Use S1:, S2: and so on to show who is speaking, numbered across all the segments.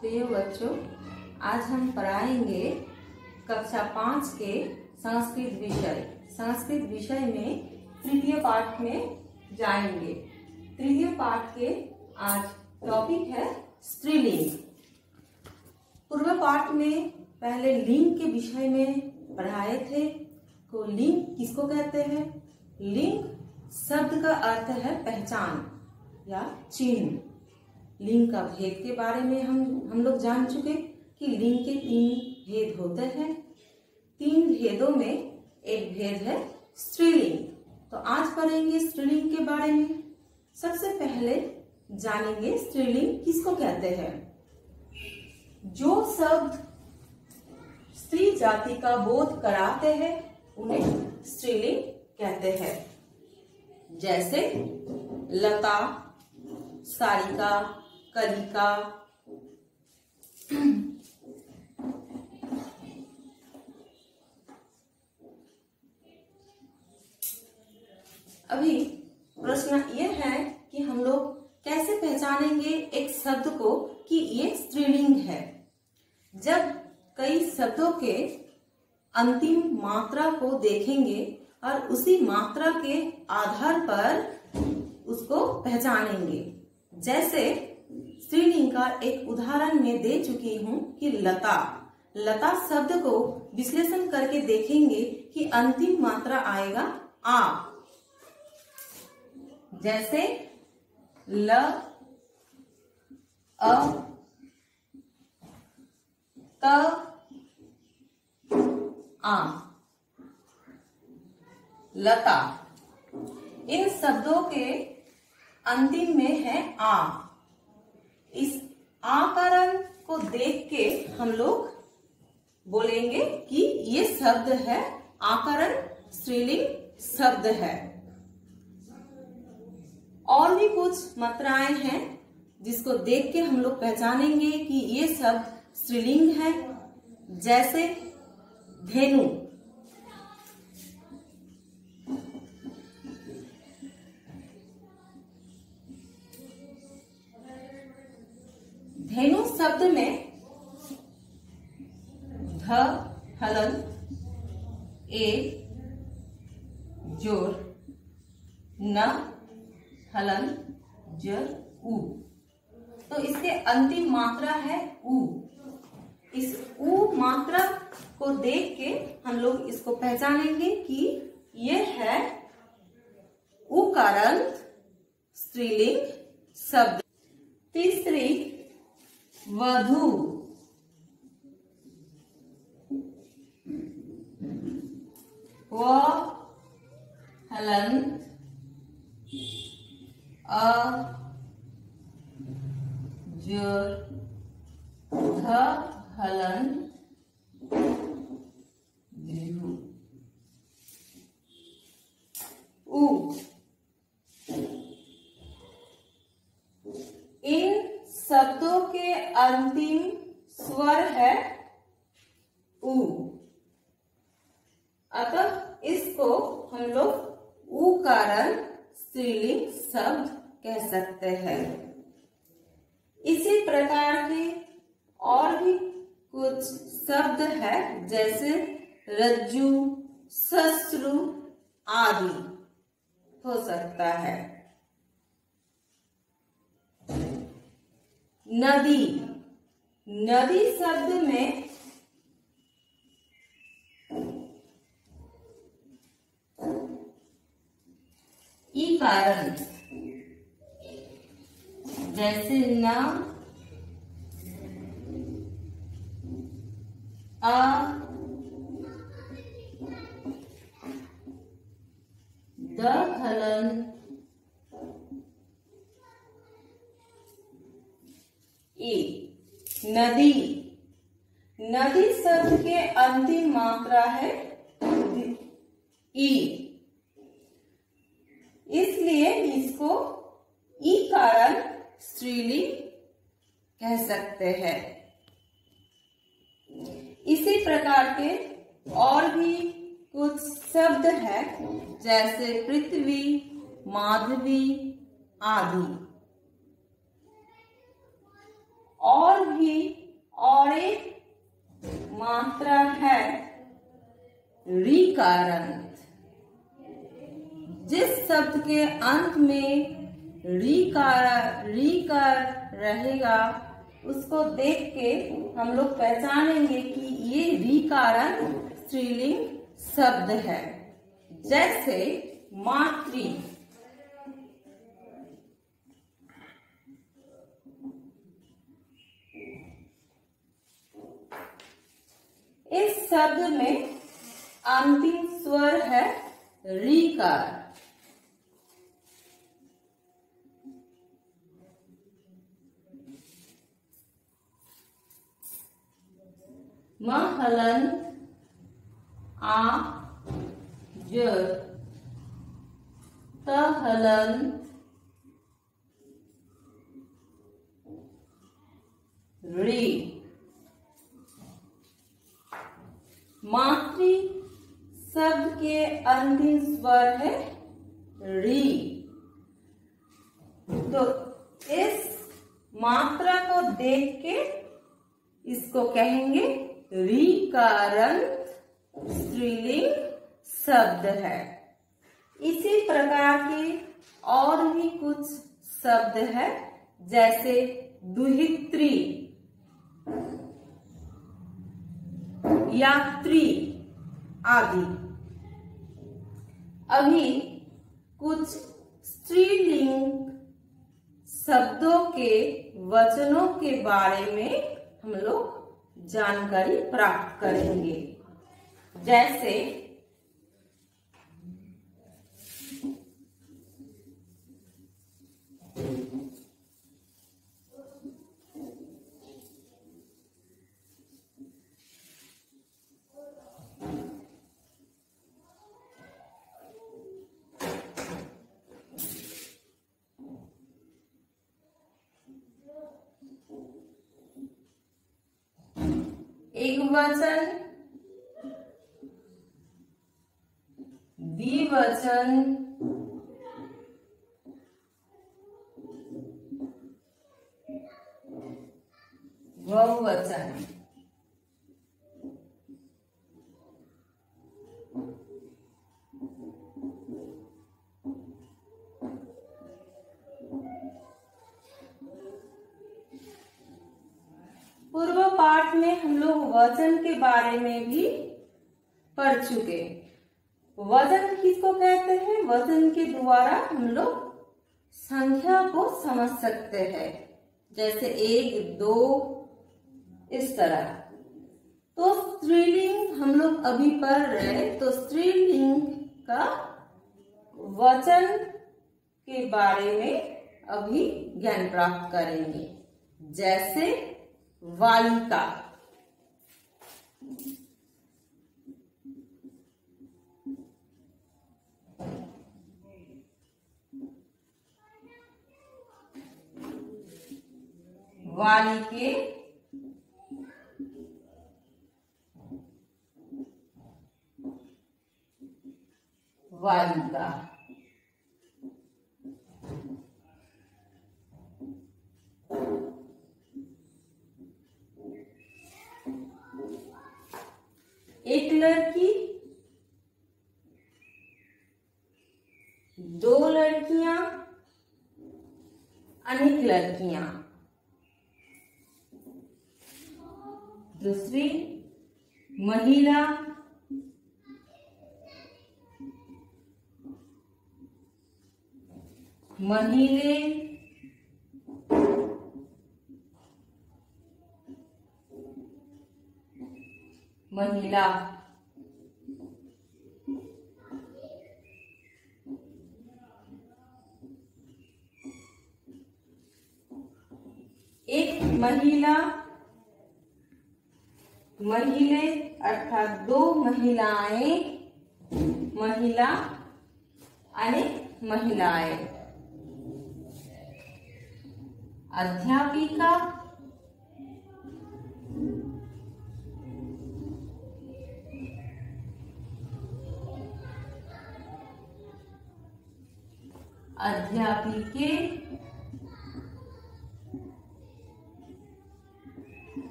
S1: प्रिय बच्चों, आज हम पढ़ाएंगे कक्षा 5 के संस्कृत विषय। संस्कृत विषय में तृतीय पाठ में जाएंगे। तृतीय पाठ के आज टॉपिक है स्त्रीलिंग। पूर्व पाठ में पहले लिंग के विषय में पढ़ाए थे। तो लिंग किसको कहते हैं? लिंग शब्द का अर्थ है पहचान या चिन्ह। लिंग का भेद के बारे में हम लोग जान चुके कि लिंग के 3 भेद होते हैं। 3 भेदों में एक भेद है स्त्रीलिंग। तो आज पढ़ेंगे स्त्रीलिंग के बारे में। सबसे पहले जानेंगे स्त्रीलिंग किसको कहते हैं। जो शब्द स्त्री जाति का बोध कराते हैं उन्हें स्त्रीलिंग कहते हैं। जैसे लता, सारिका, कलिका। अभी प्रश्न ये है कि हम लोग कैसे पहचानेंगे एक शब्द को कि ये स्त्रीलिंग है। जब कई शब्दों के अंतिम मात्रा को देखेंगे और उसी मात्रा के आधार पर उसको पहचानेंगे। जैसे स्त्रीलिंग का एक उदाहरण मैं दे चुकी हूँ कि लता। लता शब्द को विश्लेषण करके देखेंगे कि अंतिम मात्रा आएगा आ। जैसे ल, अ, त, आ। लता। इन शब्दों के अंतिम में है आ। इस आकरण को देख के हम लोग बोलेंगे कि ये शब्द है आकरण स्त्रीलिंग शब्द है। और भी कुछ मात्राएं हैं जिसको देख के हम लोग पहचानेंगे कि ये शब्द स्त्रीलिंग है। जैसे धेनु। धेनु शब्द में ध हलंत ए जोर, न हलंत जर उ। तो इसके अंतिम मात्रा है उ। इस उ मात्रा को देख के हम लोग इसको पहचानेंगे कि ये है उकारांत स्त्रीलिंग शब्द। तीसरी वधू। व हलंत अ जोर ध हलंत दीर्घ उ। इन शब्दों के अंतिम स्वर है उ। अतः इसको हम लोग उकारण स्त्रीलिंग शब्द कह सकते हैं। इसी प्रकार के और भी कुछ शब्द है जैसे रज्जु, शस्त्रु आदि हो सकता है। नदी। नदी शब्द में इकारण। जैसे न, अ, द हलंत ई। नदी। नदी शब्द के अंतिम मात्रा है ई। इसलिए इसको इकारण स्त्रीलिंग कह सकते हैं। इसी प्रकार के और भी कुछ शब्द है जैसे पृथ्वी, माधवी आदि। और भी भी और एक मात्रा है ऋकारंत। जिस शब्द के अंत में ऋकार रहेगा उसको देख के हम लोग पहचानेंगे कि ये ऋकारंत स्त्रीलिंग शब्द है। जैसे मातृ, इस शब्द में अंतिम स्वर है ऋकार। महलन आ ज तहलन री। मातृ शब्द के अंतिम स्वर है री। तो इस मात्रा को देख के इसको कहेंगे ऋकारंत स्त्रीलिंग शब्द है। इसी प्रकार के और भी कुछ शब्द है, जैसे दुहित्री, यात्री आदि। अभी कुछ स्त्रीलिंग शब्दों के वचनों के बारे में हम लोग जानकारी प्राप्त करेंगे। जैसे एकवचन, द्विवचन, बहुवचन। पूर्व पाठ में हम लोग वचन के बारे में भी पढ़ चुके। वचन किसको कहते हैं? वचन के द्वारा हम लोग संख्या को समझ सकते हैं, जैसे 1, 2 इस तरह। तो स्त्रीलिंग हम लोग अभी पढ़ रहे, तो स्त्रीलिंग का वचन के बारे में अभी ज्ञान प्राप्त करेंगे। जैसे बालिका, बालिके, बालिका। एक लड़की, 2 लड़कियां, अनेक लड़कियां। दूसरी महिला, महिले, महिला। एक महिला, महिले अर्थात 2 महिलाएं, महिला अनेक महिलाएं। अध्यापिका, अध्यापिके,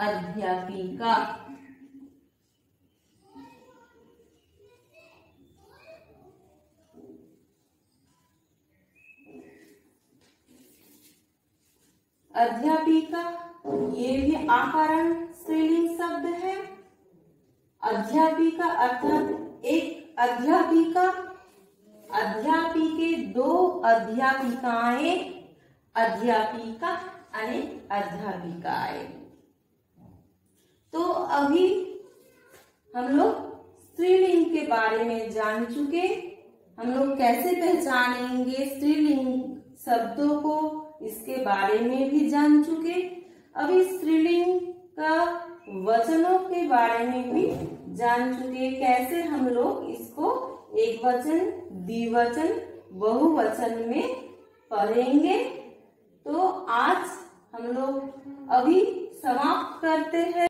S1: अध्यापिका। अध्यापिका ये भी आकारण स्त्रीलिंग शब्द है। अध्यापिका अर्थात एक अध्यापिका, अध्यापिके दो अध्यापिकाएं, अध्यापिका आणि अध्यापिकाएं। तो अभी हम लोग स्त्रीलिंग के बारे में जान चुके। हम लोग कैसे पहचानेंगे स्त्रीलिंग शब्दों को, इसके बारे में भी जान चुके। अभी स्त्रीलिंग का वचनों के बारे में भी जान चुके, कैसे हम लोग इसको एक वचन, द्विवचन, बहुवचन में पढ़ेंगे। तो आज हम लोग अभी समाप्त करते हैं।